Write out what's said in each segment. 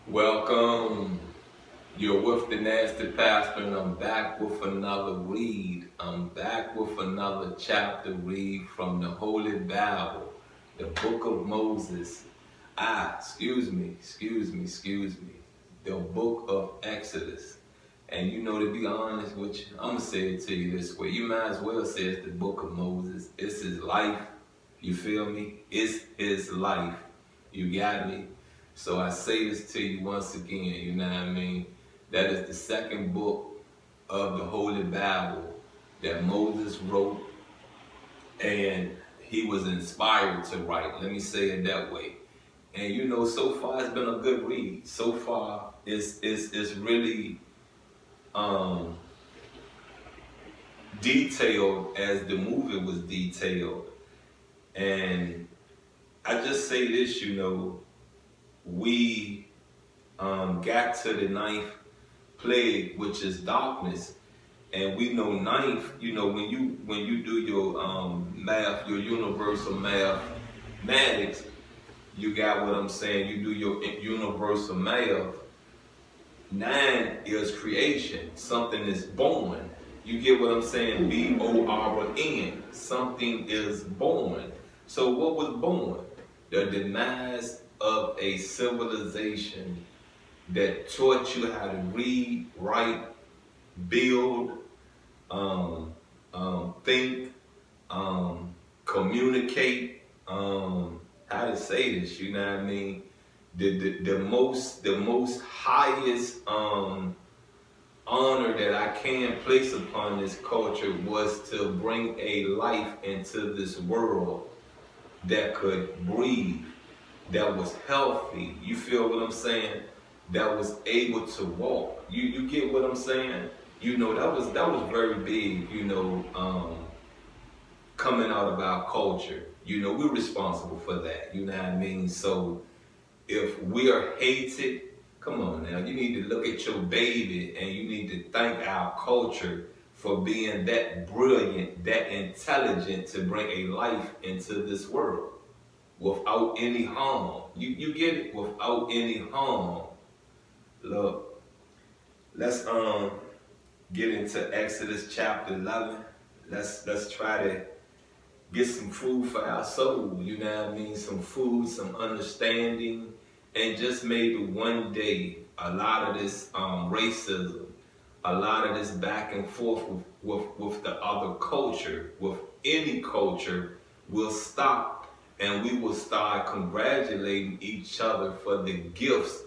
Welcome. You're with the Nasty Pastor, and I'm back with another read. I'm back with another chapter read from the Holy Bible, the Book of Moses. Excuse me. The Book of Exodus. And to be honest with you, I'm going to say it to you this way. You might as well say it's the Book of Moses. It's his life. You feel me? It's his life. You got me? So I say this to you once again, you know what I mean? That is the second book of the Holy Bible that Moses wrote, and he was inspired to write. Let me say it that way. And so far it's been a good read. So far it's really detailed as the movie was detailed. And I just say this, we got to the ninth plague, which is darkness, and we know ninth. When you do your math, your universal mathematics, you got what I'm saying. You do your universal math. 9 is creation. Something is born. You get what I'm saying? BORN. Something is born. So what was born? The demise of a civilization that taught you how to read, write, build, think, communicate, how to say this, you know what I mean? The most highest honor that I can place upon this culture was to bring a life into this world that could breathe, that was healthy. You feel what I'm saying? That was able to walk. You get what I'm saying? That was very big, coming out of our culture. We're responsible for that. You know what I mean? So if we are hated, come on now, you need to look at your baby and you need to thank our culture for being that brilliant, that intelligent to bring a life into this world without any harm. You get it? Without any harm. Look, let's get into Exodus chapter 11. Let's try to get some food for our soul, you know what I mean? Some food, some understanding, and just maybe one day a lot of this racism, a lot of this back and forth with the other culture, with any culture, will stop, and we will start congratulating each other for the gifts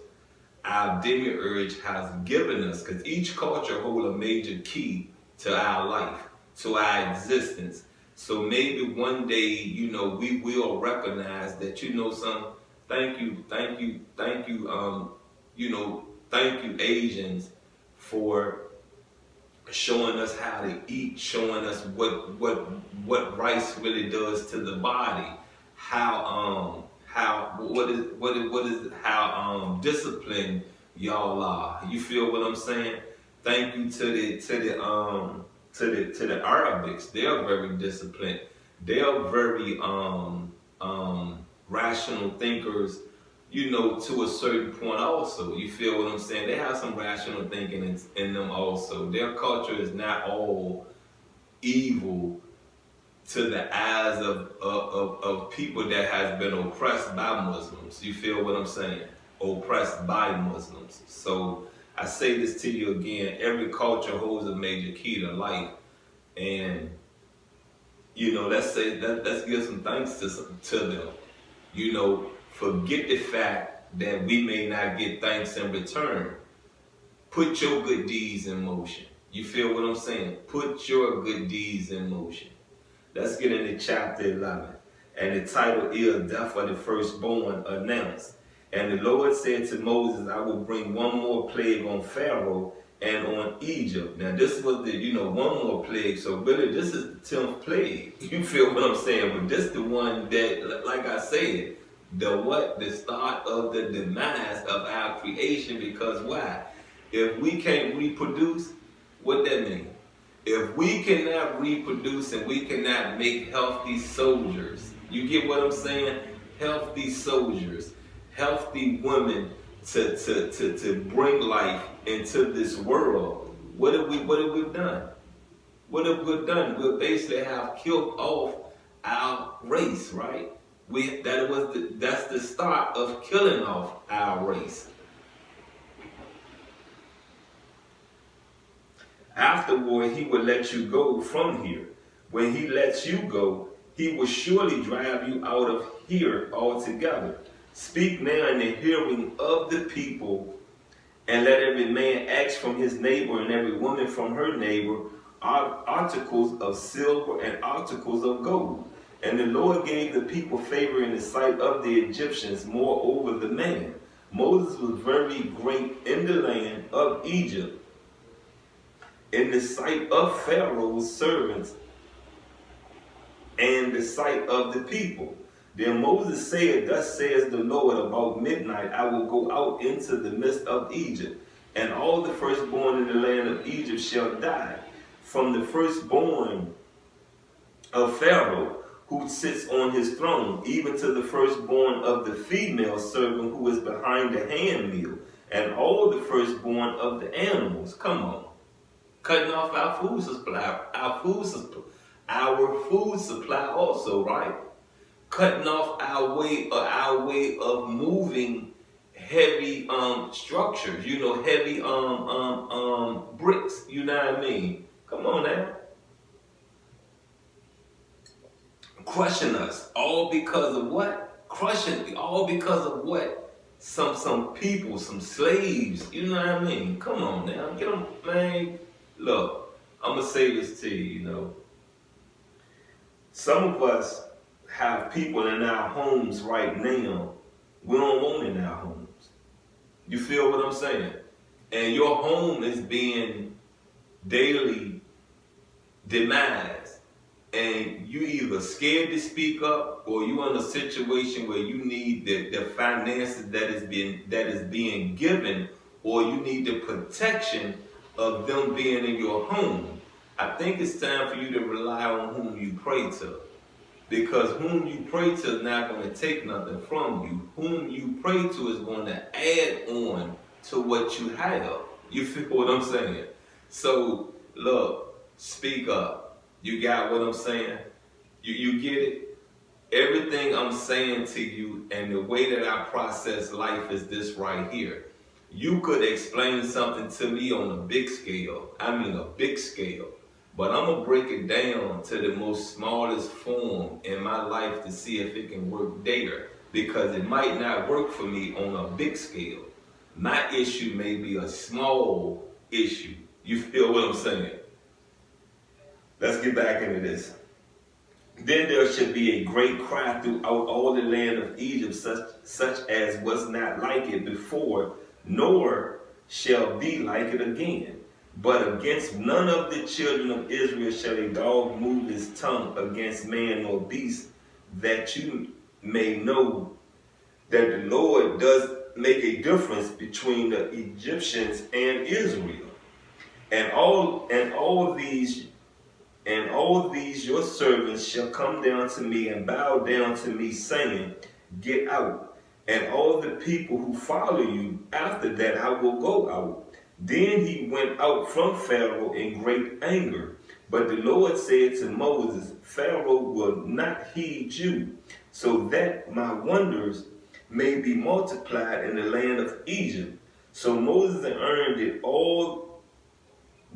our demiurge has given us, because each culture holds a major key to our life, to our existence. So maybe one day, we will recognize that, some, thank you, thank you Asians for showing us how to eat, showing us what rice really does to the body, how disciplined y'all are. You feel what I'm saying? Thank you to the Arabics. They are very disciplined. They are very rational thinkers, to a certain point also. You feel what I'm saying? They have some rational thinking in them also. Their culture is not all evil to the eyes of people that has been oppressed by Muslims. You feel what I'm saying? Oppressed by Muslims. So I say this to you again, every culture holds a major key to life. And, let's give some thanks to them. Forget the fact that we may not get thanks in return. Put your good deeds in motion. You feel what I'm saying? Put your good deeds in motion. Let's get into chapter 11. And the title is Death of the Firstborn Announced. And the Lord said to Moses, I will bring one more plague on Pharaoh and on Egypt. Now this was the, one more plague. So really this is the 10th plague. You feel what I'm saying? But this the one that, like I said, the start of the demise of our creation. Because why? If we can't reproduce, what that mean? If we cannot reproduce and we cannot make healthy soldiers, you get what I'm saying? Healthy soldiers, healthy women to bring life into this world, what have we done? What have we done? We basically have killed off our race, right? That's the start of killing off our race. Afterward, he will let you go from here. When he lets you go, he will surely drive you out of here altogether. Speak now in the hearing of the people, and let every man ask from his neighbor and every woman from her neighbor articles of silver and articles of gold. And the Lord gave the people favor in the sight of the Egyptians, moreover the man. Moses was very great in the land of Egypt, in the sight of Pharaoh's servants, and the sight of the people. Then Moses said, Thus says the Lord, about midnight I will go out into the midst of Egypt, and all the firstborn in the land of Egypt shall die, from the firstborn of Pharaoh, who sits on his throne, even to the firstborn of the female servant who is behind the handmill, and all the firstborn of the animals. Come on. Cutting off our food supply, our food supply also, right? Cutting off our way of moving heavy structures, heavy bricks, you know what I mean? Come on now. Crushing us, all because of what? Crushing, all because of what? Some people, some slaves, you know what I mean? Come on now, get them, man. Look, I'm gonna say this to you, Some of us have people in our homes right now we don't want in our homes. You feel what I'm saying? And your home is being daily demised. And you either scared to speak up, or you in a situation where you need the finances that is being given, or you need the protection of them being in your home. I think it's time for you to rely on whom you pray to. Because whom you pray to is not going to take nothing from you. Whom you pray to is going to add on to what you have. You feel what I'm saying? So, look, speak up. You got what I'm saying? You get it? Everything I'm saying to you and the way that I process life is this right here. You could explain something to me on a big scale. I mean a big scale. But I'm going to break it down to the most smallest form in my life to see if it can work there. Because it might not work for me on a big scale. My issue may be a small issue. You feel what I'm saying? Let's get back into this. Then there should be a great cry throughout all the land of Egypt, such as was not like it before, nor shall be like it again. But against none of the children of Israel shall a dog move his tongue against man or beast, that you may know that the Lord does make a difference between the Egyptians and Israel. And all these your servants shall come down to me and bow down to me, saying, Get out. And all the people who follow you, after that I will go out. Then he went out from Pharaoh in great anger. But the Lord said to Moses, Pharaoh will not heed you, so that my wonders may be multiplied in the land of Egypt. So Moses and Aaron did all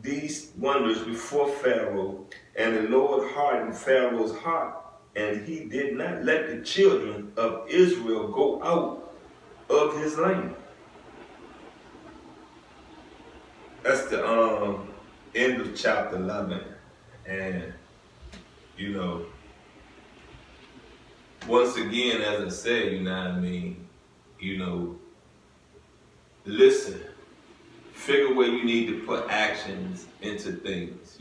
these wonders before Pharaoh, and the Lord hardened Pharaoh's heart, and he did not let the children of Israel go out of his land. That's the end of chapter 11. And, once again, as I said, you know what I mean? Listen. Figure where you need to put actions into things,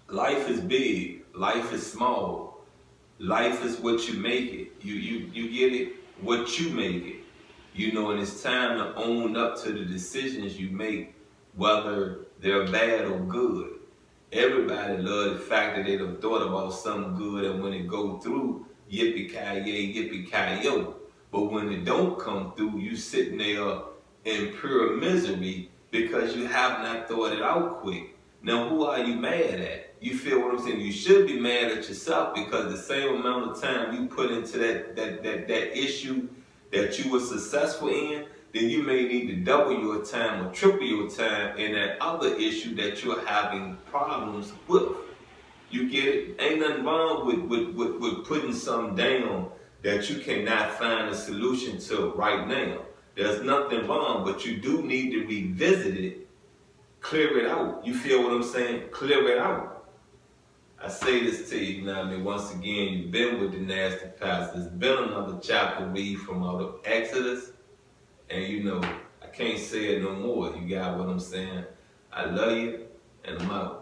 Life is big. Life is small. Life is what you make it. You get it? What you make it. And it's time to own up to the decisions you make, whether they're bad or good. Everybody loves the fact that they done thought about something good, and when it go through, yippee-ki-yay, yippee-ki-yo. But when it don't come through, you sitting there in pure misery because you have not thought it out quick. Now, who are you mad at? You feel what I'm saying? You should be mad at yourself because the same amount of time you put into that issue that you were successful in, then you may need to double your time or triple your time in that other issue that you're having problems with. You get it? Ain't nothing wrong with putting something down that you cannot find a solution to right now. There's nothing wrong, but you do need to revisit it, clear it out. You feel what I'm saying? Clear it out. I say this to you, you know what I mean? Once again, you've been with the Nasty Pastor. There's been another chapter read from out of Exodus. And you know, I can't say it no more. You got what I'm saying? I love you, and I'm out.